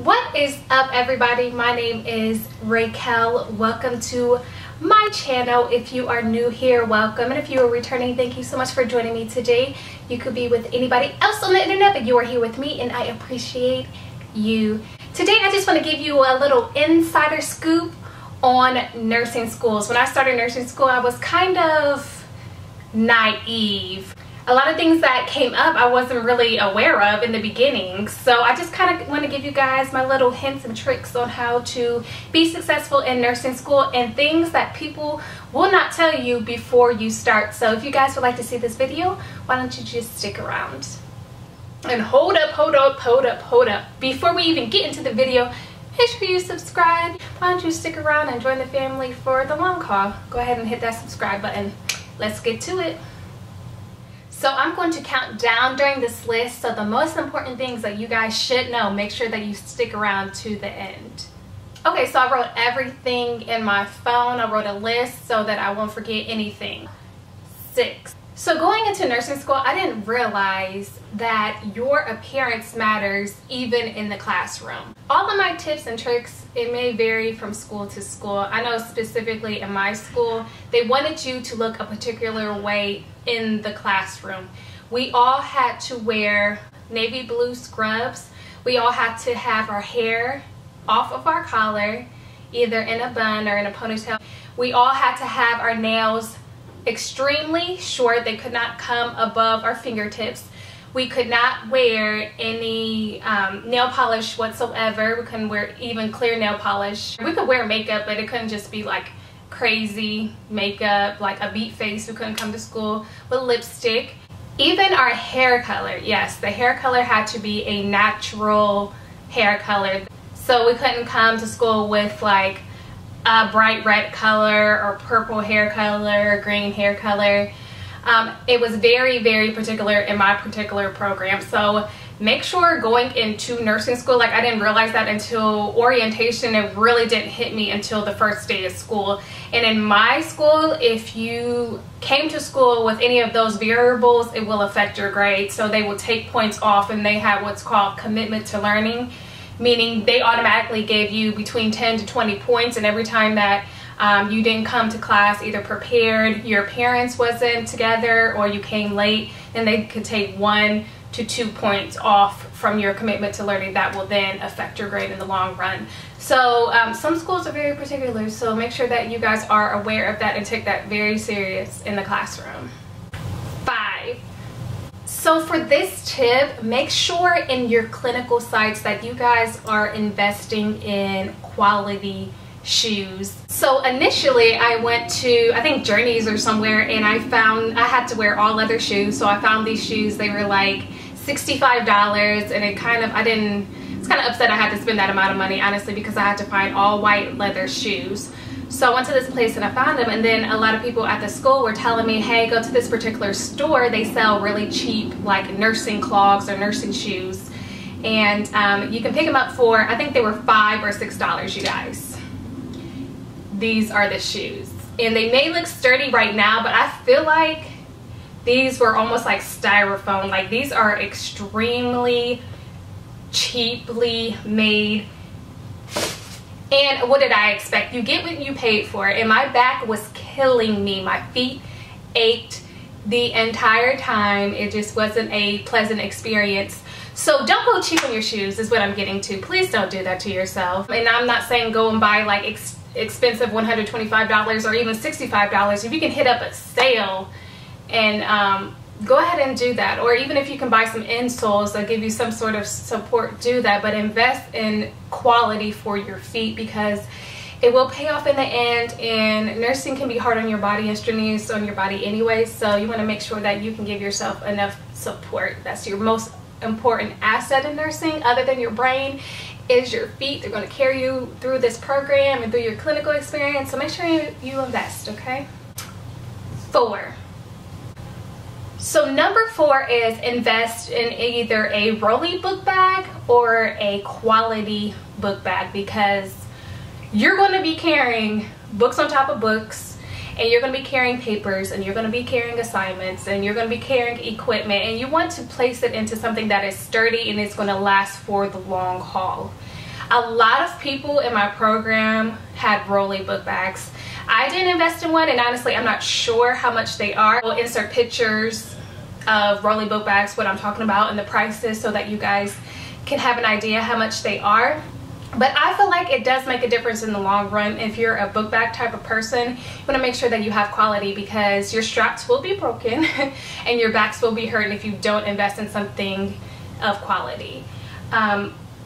What is up, everybody? My name is Quel. Welcome to my channel. If you are new here, welcome, and if you are returning, thank you so much for joining me today. You could be with anybody else on the internet, but you are here with me and I appreciate you. Today I just want to give you a little insider scoop on nursing schools. When I started nursing school, I was kind of naive. A lot of things that came up I wasn't really aware of in the beginning, so I just kind of want to give you guys my little hints and tricks on how to be successful in nursing school and things that people will not tell you before you start. So if you guys would like to see this video, why don't you just stick around? And hold up. Before we even get into the video, make sure you subscribe. Why don't you stick around and join the family for the long haul? Go ahead and hit that subscribe button. Let's get to it. So I'm going to count down during this list, so the most important things that you guys should know, make sure that you stick around to the end. Okay, so I wrote everything in my phone. I wrote a list so that I won't forget anything. 6. So going into nursing school, I didn't realize that your appearance matters even in the classroom. All of my tips and tricks, it may vary from school to school. I know specifically in my school, they wanted you to look a particular way in the classroom. We all had to wear navy blue scrubs. We all had to have our hair off of our collar, either in a bun or in a ponytail. We all had to have our nails extremely short. They could not come above our fingertips. We could not wear any nail polish whatsoever. We couldn't wear even clear nail polish. We could wear makeup, but it couldn't just be like crazy makeup, like a beat face. We couldn't come to school with lipstick. Even our hair color, yes, the hair color had to be a natural hair color. So we couldn't come to school with like a bright red color or purple hair color or green hair color. It was very, very particular in my particular program. So make sure going into nursing school, like I didn't realize that until orientation. It really didn't hit me until the first day of school. And in my school, if you came to school with any of those variables, it will affect your grade. So they will take points off, and they have what's called commitment to learning, meaning they automatically gave you between 10 to 20 points, and every time that you didn't come to class either prepared, your parents wasn't together, or you came late, then they could take 1 to 2 points off from your commitment to learning. That will then affect your grade in the long run. So some schools are very particular, so make sure that you guys are aware of that and take that very serious in the classroom. 5. So for this tip, make sure in your clinical sites that you guys are investing in quality shoes. So initially I went to, I think, Journeys or somewhere, and I found I had to wear all leather shoes. So I found these shoes. They were like $65, and it kind of, I was kind of upset I had to spend that amount of money, honestly, because I had to find all white leather shoes. So I went to this place and I found them, and then a lot of people at the school were telling me, hey, go to this particular store. They sell really cheap like nursing clogs or nursing shoes, and you can pick them up for, I think they were $5 or $6, you guys. These are the shoes, and they may look sturdy right now, but I feel like these were almost like styrofoam. Like, these are extremely cheaply made. And what did I expect? You get what you paid for. And my back was killing me. My feet ached the entire time. It just wasn't a pleasant experience. So don't go cheap on your shoes is what I'm getting to. Please don't do that to yourself. And I'm not saying go and buy like expensive $125 or even $65. If you can hit up a sale and go ahead and do that. Or even if you can buy some insoles that give you some sort of support, do that. But invest in quality for your feet, because it will pay off in the end. And nursing can be hard on your body and strenuous on your body anyway. So you want to make sure that you can give yourself enough support. That's your most important asset in nursing, other than your brain, is your feet. They're going to carry you through this program and through your clinical experience. So make sure you invest, okay? 4. So number 4 is invest in either a rolly book bag or a quality book bag, because you're going to be carrying books on top of books, and you're going to be carrying papers, and you're going to be carrying assignments, and you're going to be carrying equipment, and you want to place it into something that is sturdy and it's going to last for the long haul. A lot of people in my program had Rolly book bags. I didn't invest in one, and honestly I'm not sure how much they are. I'll insert pictures of Rolly book bags, what I'm talking about, and the prices, so that you guys can have an idea how much they are. But I feel like it does make a difference in the long run. If you're a book bag type of person, you want to make sure that you have quality, because your straps will be broken and your backs will be hurt if you don't invest in something of quality.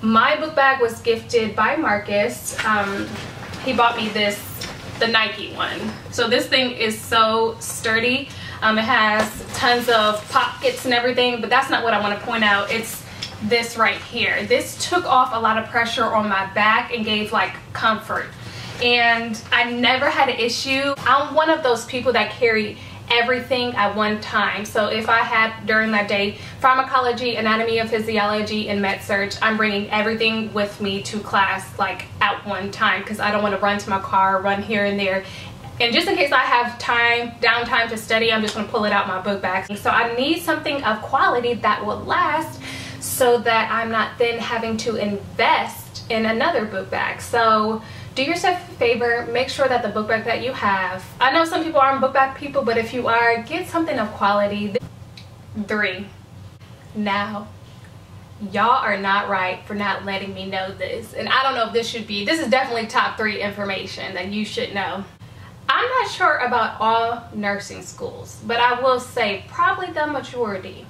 My book bag was gifted by Marcus. He bought me the Nike one. So this thing is so sturdy. It has tons of pockets and everything, but that's not what I want to point out. It's this right here. This took off a lot of pressure on my back and gave like comfort, and I never had an issue. I'm one of those people that carry everything at one time. So if I had during that day pharmacology, anatomy and physiology, and med surg, I'm bringing everything with me to class like at one time, because I don't want to run to my car, run here and there. And just in case I have downtime to study, I'm just going to pull it out my book bag. So I need something of quality that will last, so that I'm not then having to invest in another book bag. So do yourself a favor, make sure that the book bag that you have, I know some people aren't book bag people, but if you are, get something of quality. 3. Now, y'all are not right for not letting me know this. And I don't know if this is definitely top 3 information that you should know. I'm not sure about all nursing schools, but I will say probably the majority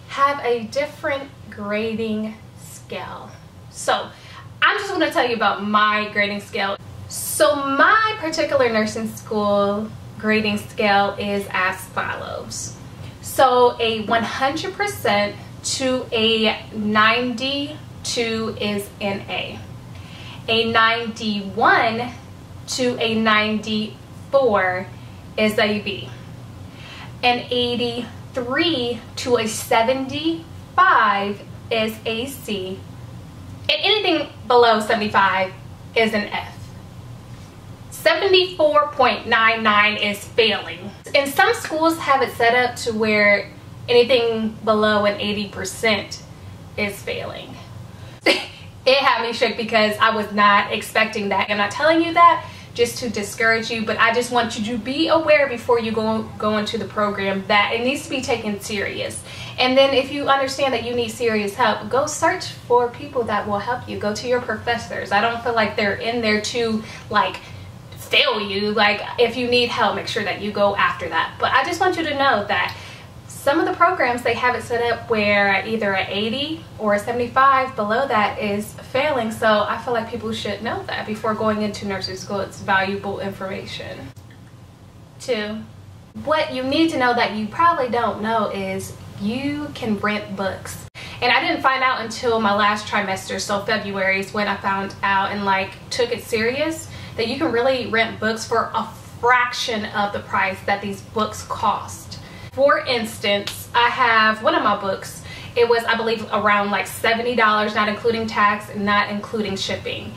have a different grading scale. So I'm just going to tell you about my grading scale. So my particular nursing school grading scale is as follows. So a 100% to a 92 is an A. A 91 to a 94 is a B. An 83 to a 75 is a C. And anything below 75 is an F. 74.99 is failing. And some schools have it set up to where anything below an 80% is failing. It had me shook because I was not expecting that. I'm not telling you that just to discourage you, but I just want you to be aware before you go into the program that it needs to be taken serious. And then if you understand that you need serious help, go search for people that will help you. Go to your professors. I don't feel like they're in there to like fail you. Like if you need help, make sure that you go after that. But I just want you to know that some of the programs, they have it set up where either an 80 or a 75 below that is failing. So I feel like people should know that before going into nursing school. It's valuable information. 2, what you need to know that you probably don't know is you can rent books. And I didn't find out until my last trimester, so February is when I found out and like took it serious that you can really rent books for a fraction of the price that these books cost. For instance, I have one of my books, it was I believe around like $70, not including tax, not including shipping.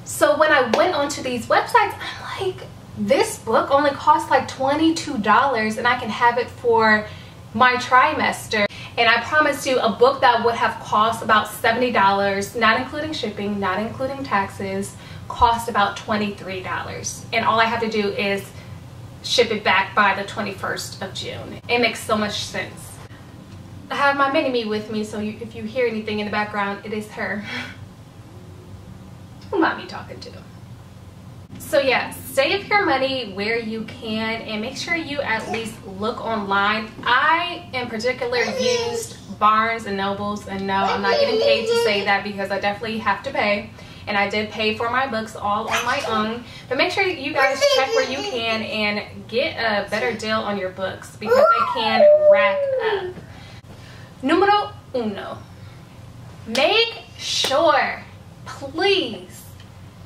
So when I went onto these websites, I'm like, this book only costs like $22 and I can have it for my trimester. And I promise you, a book that would have cost about $70, not including shipping, not including taxes, cost about $23. And all I have to do is ship it back by the 21st of June. It makes so much sense. I have my mini-me with me, so if you hear anything in the background, it is her. Who might be talking to? So yeah, save your money where you can and make sure you at least look online. I in particular used Barnes and Nobles, and no, I'm not getting paid to say that because I definitely have to pay. And I did pay for my books all on my own. But make sure you guys check where you can and get a better deal on your books because they can rack up. Numero 1. Make sure, please,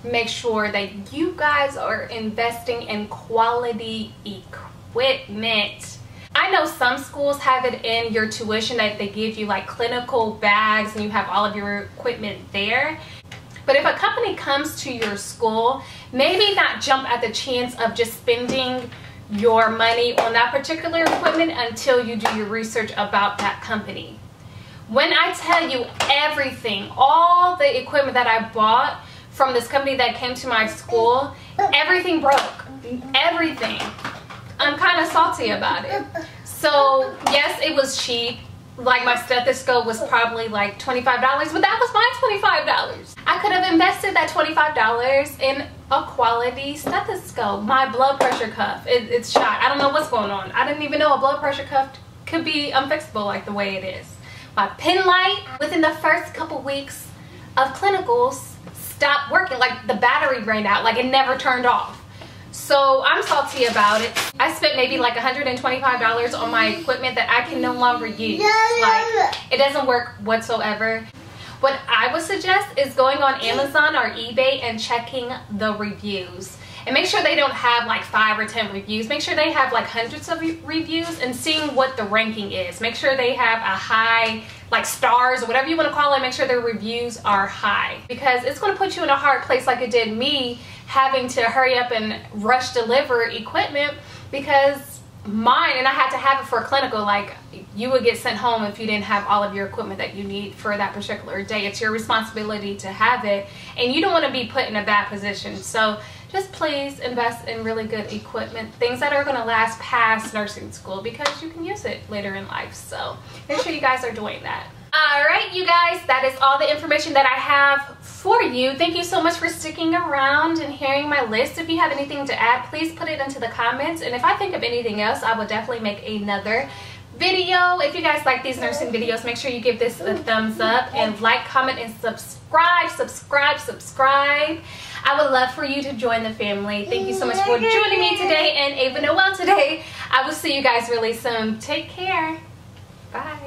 make sure that you guys are investing in quality equipment. I know some schools have it in your tuition that they give you like clinical bags and you have all of your equipment there. But if a company comes to your school, maybe not jump at the chance of just spending your money on that particular equipment until you do your research about that company. When I tell you everything, all the equipment that I bought from this company that came to my school, everything broke. Everything. I'm kind of salty about it. So yes, it was cheap. Like my stethoscope was probably like $25, but that was my $25. I could have invested that $25 in a quality stethoscope. My blood pressure cuff, it's shot. I don't know what's going on. I didn't even know a blood pressure cuff could be unfixable like the way it is. My pen light, within the first couple weeks of clinicals, stopped working. Like the battery ran out, like it never turned off. So I'm salty about it. I spent maybe like $125 on my equipment that I can no longer use. Like, it doesn't work whatsoever. What I would suggest is going on Amazon or eBay and checking the reviews. And make sure they don't have like 5 or 10 reviews. Make sure they have like hundreds of reviews and seeing what the ranking is. Make sure they have a high, like stars or whatever you want to call it. Make sure their reviews are high. Because it's going to put you in a hard place like it did me, having to hurry up and rush deliver equipment, because mine, and I had to have it for clinical, like you would get sent home if you didn't have all of your equipment that you need for that particular day. It's your responsibility to have it, and you don't want to be put in a bad position. So just please invest in really good equipment, things that are going to last past nursing school, because you can use it later in life. So make sure you guys are doing that. Alright, you guys, that is all the information that I have for you. Thank you so much for sticking around and hearing my list. If you have anything to add, please put it into the comments, and if I think of anything else, I will definitely make another video. If you guys like these nursing videos, make sure you give this a thumbs up and like, comment, and subscribe. I would love for you to join the family. Thank you so much for joining me today and Ava Noel today. I will see you guys really soon. Take care. Bye.